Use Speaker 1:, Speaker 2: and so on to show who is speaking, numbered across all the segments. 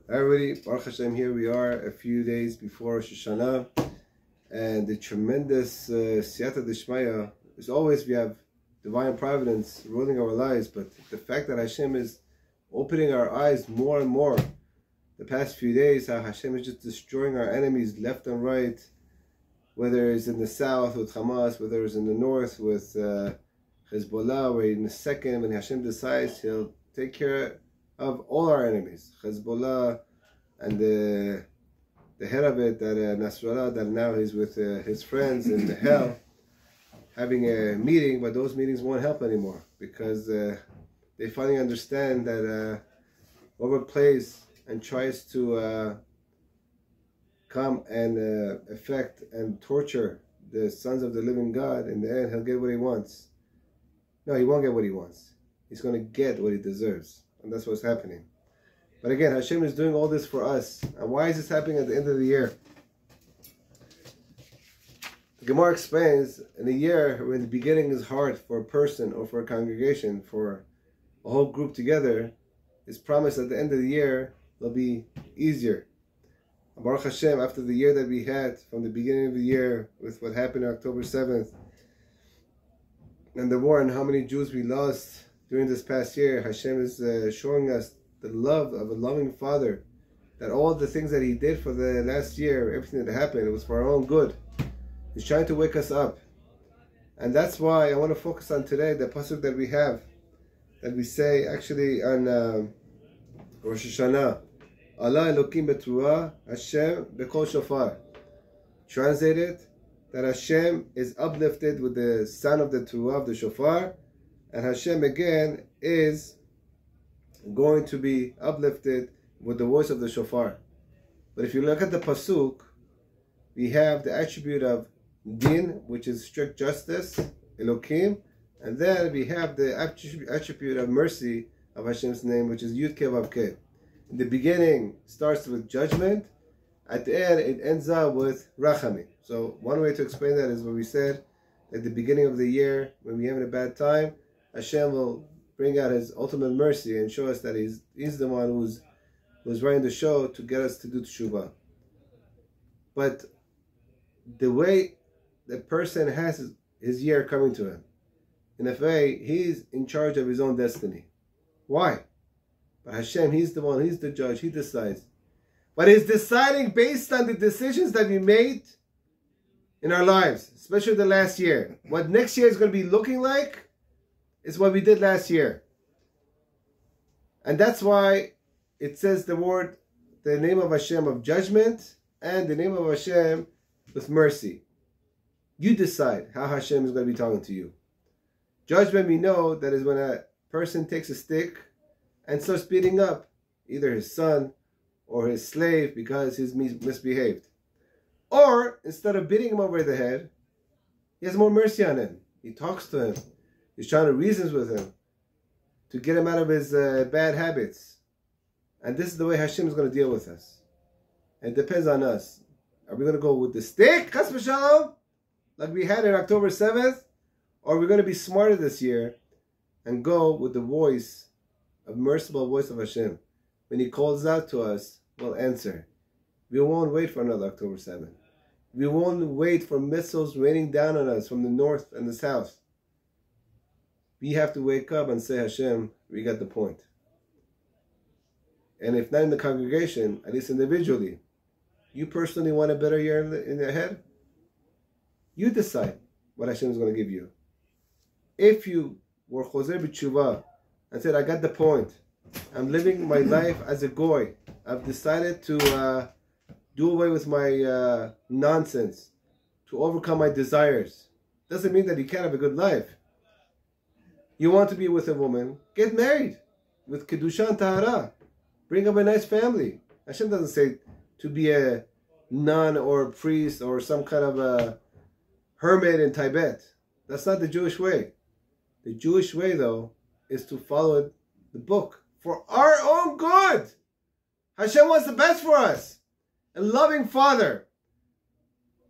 Speaker 1: Everybody, Baruch Hashem, here we are a few days before Rosh Hashanah, and the tremendous Siyata Dishmaya is always we have divine providence ruling our lives, but the fact that Hashem is opening our eyes more and more the past few days, how Hashem is just destroying our enemies left and right, whether it's in the south with Hamas, whether it's in the north with Hezbollah, where in a second when Hashem decides, He'll take care of all our enemies. Hezbollah and the head of it, that Nasrallah, that now he's with his friends in hell, having a meeting, but those meetings won't help anymore because they finally understand that whoever plays and tries to come and affect and torture the sons of the living God, in the end he'll get what he wants. No, he won't get what he wants. He's going to get what he deserves. And that's what's happening. But again, Hashem is doing all this for us. And why is this happening at the end of the year? The Gemara explains, in a year when the beginning is hard for a person or for a congregation, for a whole group together, it's promised at the end of the year it'll be easier. Baruch Hashem, after the year that we had from the beginning of the year with what happened on October 7th and the war and how many Jews we lost during this past year, Hashem is showing us the love of a loving Father, that all the things that He did for the last year, everything that happened, it was for our own good. He's trying to wake us up. And that's why I want to focus on today the pasuk that we have, that we say actually on Rosh Hashanah, Allah Elokim betruah, Hashem bekol shofar. Translated, that Hashem is uplifted with the sound of the truah, of the shofar, and Hashem again is going to be uplifted with the voice of the shofar. But if you look at the pasuk, we have the attribute of din, which is strict justice, Elokim, and then we have the attribute of mercy of Hashem's name, which is Yud Kei Vav Kei. In the beginning starts with judgment, at the end it ends up with Rahamim. So one way to explain that is what we said at the beginning of the year, when we're having a bad time, Hashem will bring out His ultimate mercy and show us that He's the one who's running the show to get us to do teshuvah. But the way the person has his year coming to him, in a way, he's in charge of his own destiny. Why? But Hashem, He's the one, He's the judge, He decides. But He's deciding based on the decisions that we made in our lives, especially the last year. What next year is going to be looking like is what we did last year. And that's why it says the name of Hashem of judgment, and the name of Hashem with mercy. You decide how Hashem is going to be talking to you. Judgment, we know, that is when a person takes a stick and starts beating up either his son or his slave because he's misbehaved. Or, instead of beating him over the head, He has more mercy on him. He talks to him. He's trying to reason with him to get him out of his bad habits. And this is the way Hashem is going to deal with us. And it depends on us. Are we going to go with the stick, chas v'shalom, like we had on October 7th? Or are we going to be smarter this year and go with the voice, a merciful voice of Hashem? When He calls out to us, we'll answer. We won't wait for another October 7th. We won't wait for missiles raining down on us from the north and the south. We have to wake up and say, Hashem, we got the point. And if not in the congregation, at least individually, you personally want a better year in the head? You decide what Hashem is going to give you. If you were chozer b'tshuva and said, I got the point, I'm living my life as a goy, I've decided to do away with my nonsense, to overcome my desires, doesn't mean that you can't have a good life. You want to be with a woman, get married with kedusha and tahara. Bring up a nice family. Hashem doesn't say to be a nun or a priest or some kind of a hermit in Tibet. That's not the Jewish way. The Jewish way, though, is to follow the book for our own good. Hashem wants the best for us. A loving father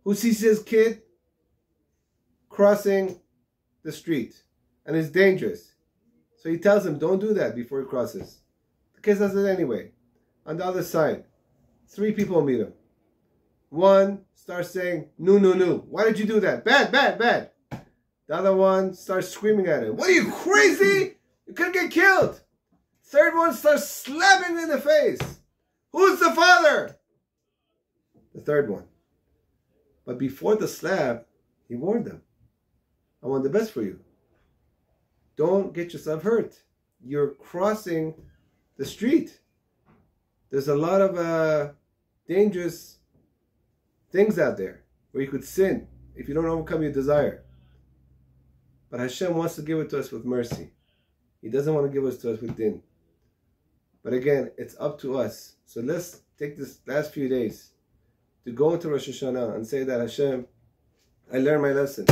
Speaker 1: who sees his kid crossing the street and it's dangerous. So he tells him, don't do that before he crosses. The kid does it anyway. on the other side. 3 people meet him. One starts saying, no, no, no. Why did you do that? Bad, bad, bad. The other one starts screaming at him. What are you, crazy? You could get killed. Third one starts slapping him in the face. Who's the father? The third one. But before the slap, he warned them. I want the best for you. Don't get yourself hurt. You're crossing the street. There's a lot of dangerous things out there where you could sin if you don't overcome your desire. But Hashem wants to give it to us with mercy. He doesn't want to give it to us with din. But again, it's up to us. So let's take this last few days to go into Rosh Hashanah and say that Hashem, I learned my lesson.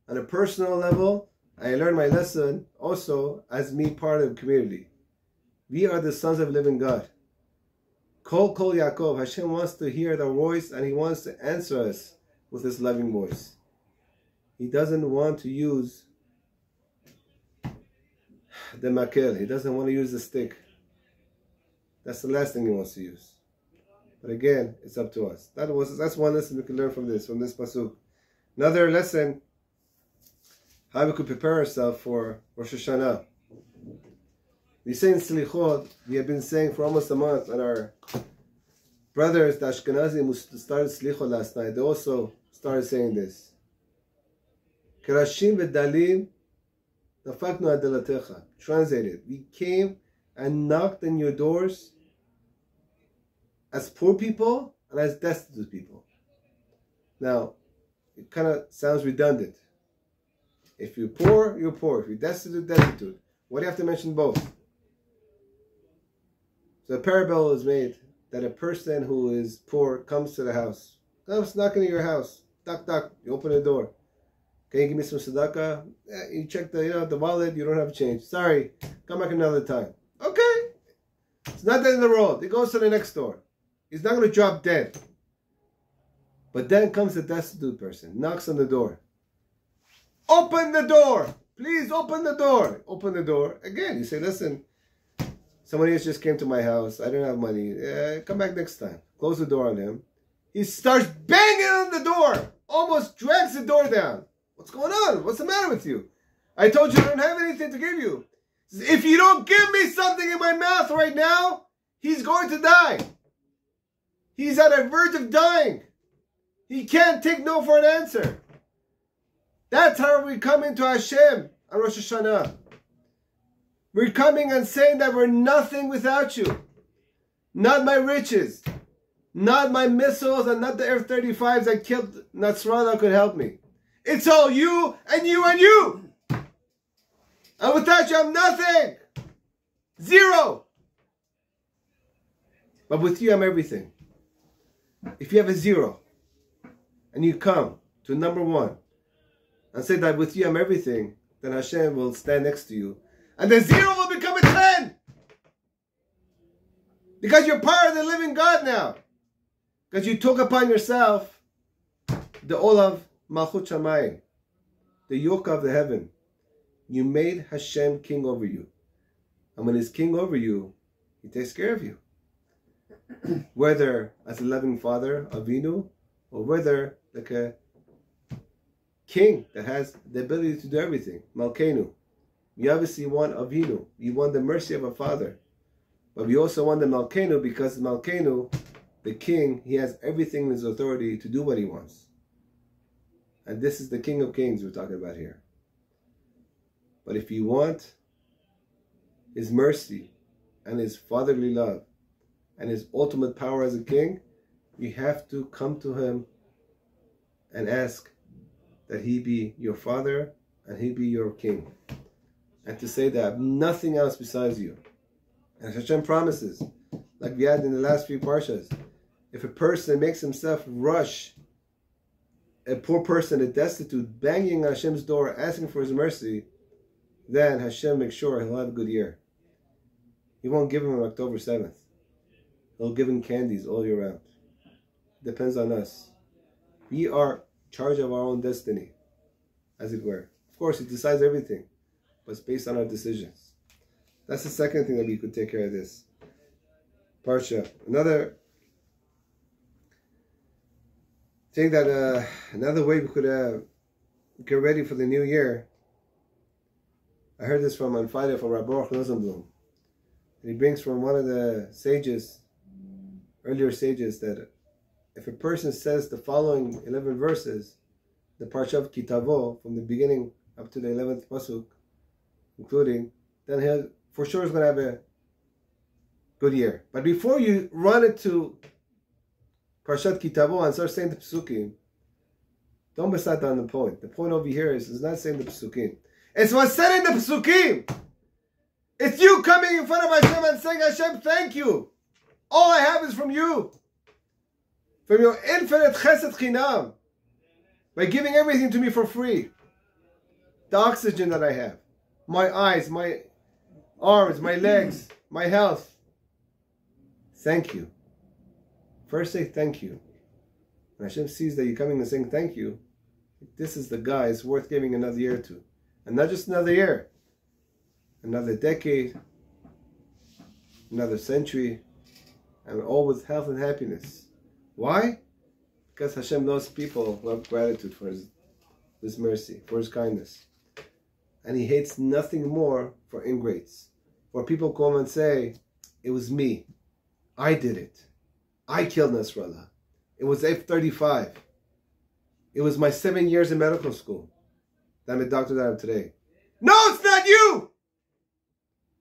Speaker 1: On a personal level, I learned my lesson also as me part of the community. We are the sons of living God. Kol Yaakov. Hashem wants to hear the voice and He wants to answer us with His loving voice. He doesn't want to use the makel. He doesn't want to use the stick. That's the last thing He wants to use. But again, it's up to us. That's one lesson we can learn from this pasuk. Another lesson, how we could prepare ourselves for Rosh Hashanah. We say in Slichot, we have been saying for almost a month, and our brothers, the Ashkenazim, who started Slichot last night, they also started saying this. Kerashim v'dalim dafaknu adelatecha. Translated, we came and knocked on your doors as poor people and as destitute people. Now, it kind of sounds redundant. If you're poor, you're poor. If you're destitute, destitute. Why do you have to mention both? So a parable is made that a person who is poor comes to the house. Comes knocking at your house. Knock, knock. You open the door. Can you give me some tzedakah? You check the wallet. You don't have change. Sorry. Come back another time. Okay. It's not the end of the road. It goes to the next door. He's not going to drop dead. But then comes the destitute person. Knocks on the door. Open the door. Please open the door. Open the door. Again, you say, listen, somebody else just came to my house. I don't have money. Come back next time. Close the door on him. He starts banging on the door. Almost drags the door down. What's going on? What's the matter with you? I told you I don't have anything to give you. If you don't give me something in my mouth right now, he's going to die. He's at a verge of dying. He can't take no for an answer. That's how we come into Hashem on Rosh Hashanah. We're coming and saying that we're nothing without you. Not my riches. Not my missiles and not the F-35s that killed Nasrallah could help me. It's all you and you and you. And without you, I'm nothing. Zero. But with you, I'm everything. If you have a zero and you come to number 1 and say that with you, I'm everything, then Hashem will stand next to you. And the 0 will become a 10. Because you're part of the living God now. Because you took upon yourself the Olav Malchut Shamayim, the yoke of the heaven. You made Hashem king over you. And when He's king over you, He takes care of you. Whether as a loving father, Avinu, or whether like a king that has the ability to do everything, Malkeinu. We obviously want Avinu. We want the mercy of a father. But we also want the Malkeinu because Malkeinu, the king, he has everything in his authority to do what he wants. And this is the King of Kings we're talking about here. But if you want His mercy and His fatherly love and His ultimate power as a king, you have to come to Him and ask that He be your father and He be your king. And to say that I have nothing else besides you. And Hashem promises, like we had in the last few parshas, if a person makes himself rush, a poor person, a destitute, banging on Hashem's door, asking for His mercy, then Hashem makes sure he'll have a good year. He won't give him on October 7th. He'll give him candies all year round. Depends on us. We are in charge of our own destiny, as it were. Of course, He decides everything, but it's based on our decisions. That's the second thing that we could take care of this. Parsha. Another thing that, another way we could get ready for the new year. I heard this from on Friday from Rabbi Rosenblum. He brings from one of the sages, earlier sages, that if a person says the following 11 verses, the Parsha of Kitavo, from the beginning up to the 11th pasuk, including, then he'll for sure is going to have a good year. But before you run into Parshat Kitavo and start saying the psukim, don't miss out on the point. The point over here is not saying the psukim. It's what's said in the psukim. It's you coming in front of Hashem and saying, Hashem, thank you. All I have is from you. From your infinite chesed chinam. By giving everything to me for free. The oxygen that I have. My eyes, my arms, my legs, my health. Thank you. First say thank you. When Hashem sees that you're coming and saying thank you, this is the guy it's worth giving another year to. And not just another year. Another decade. Another century. And all with health and happiness. Why? Because Hashem loves people who have gratitude for His mercy, for His kindness. And He hates nothing more for ingrates. For people come and say, it was me. I did it. I killed Nasrallah. It was F-35. It was my 7 years in medical school that I'm a doctor that I am today. No, it's not you!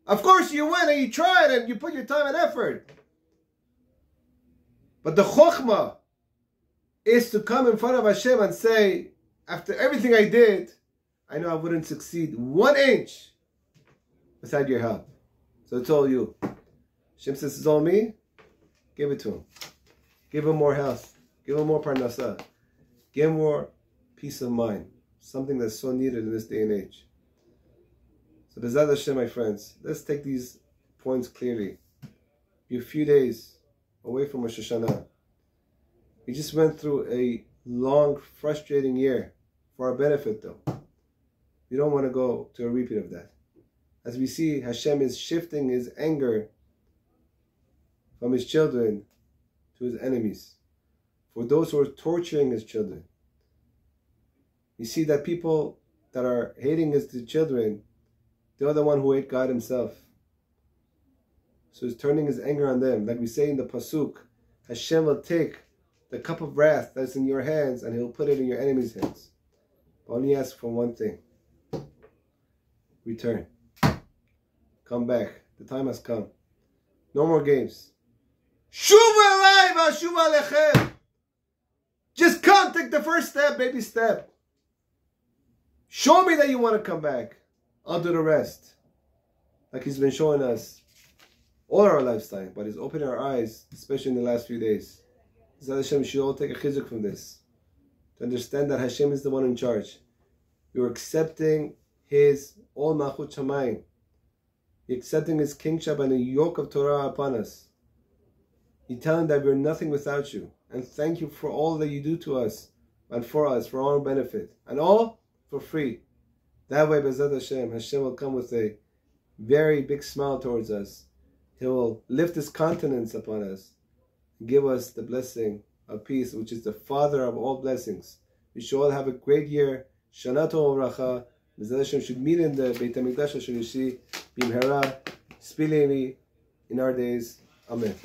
Speaker 1: Of course you went and you tried and you put your time and effort. But the chokhmah is to come in front of Hashem and say, after everything I did, I know I wouldn't succeed 1 inch without your help. So it's all you. Hashem says it's all me. Give it to him. Give him more health. Give him more parnasah. Give him more peace of mind. Something that's so needed in this day and age. So B'ezrat Hashem, my friends, let's take these points clearly. Be a few days away from Rosh Hashanah. We just went through a long, frustrating year for our benefit, though. We don't want to go to a repeat of that. As we see, Hashem is shifting His anger from His children to His enemies. For those who are torturing His children. You see that people that are hating His children, they're the one who hate God Himself. So He's turning His anger on them. Like we say in the pasuk, Hashem will take the cup of wrath that's in your hands and He'll put it in your enemy's hands. But only ask for one thing. Return. Come back. The time has come. No more games. Shuva elai v'ashuva alechem. Just come, take the first step, baby step. Show me that you want to come back. I'll do the rest. Like He's been showing us all our lifetime, but He's opening our eyes, especially in the last few days. B'ezrat Hashem, we should all take a chizuk from this. To understand that Hashem is the one in charge. We are accepting His all Malchut Shamayim. You're accepting His kingship and the yoke of Torah upon us. You tell Him that we're nothing without you. And thank you for all that you do to us and for us, for our benefit. And all for free. That way, B'ezrat Hashem, Hashem will come with a very big smile towards us. He will lift His countenance upon us. Give us the blessing of peace, which is the father of all blessings. We should all have a great year. Shana Tov Uvracha. B'ezrat Hashem should meet in the Beit HaMikdash HaShlishi, Bimhera, speedily in our days. Amen.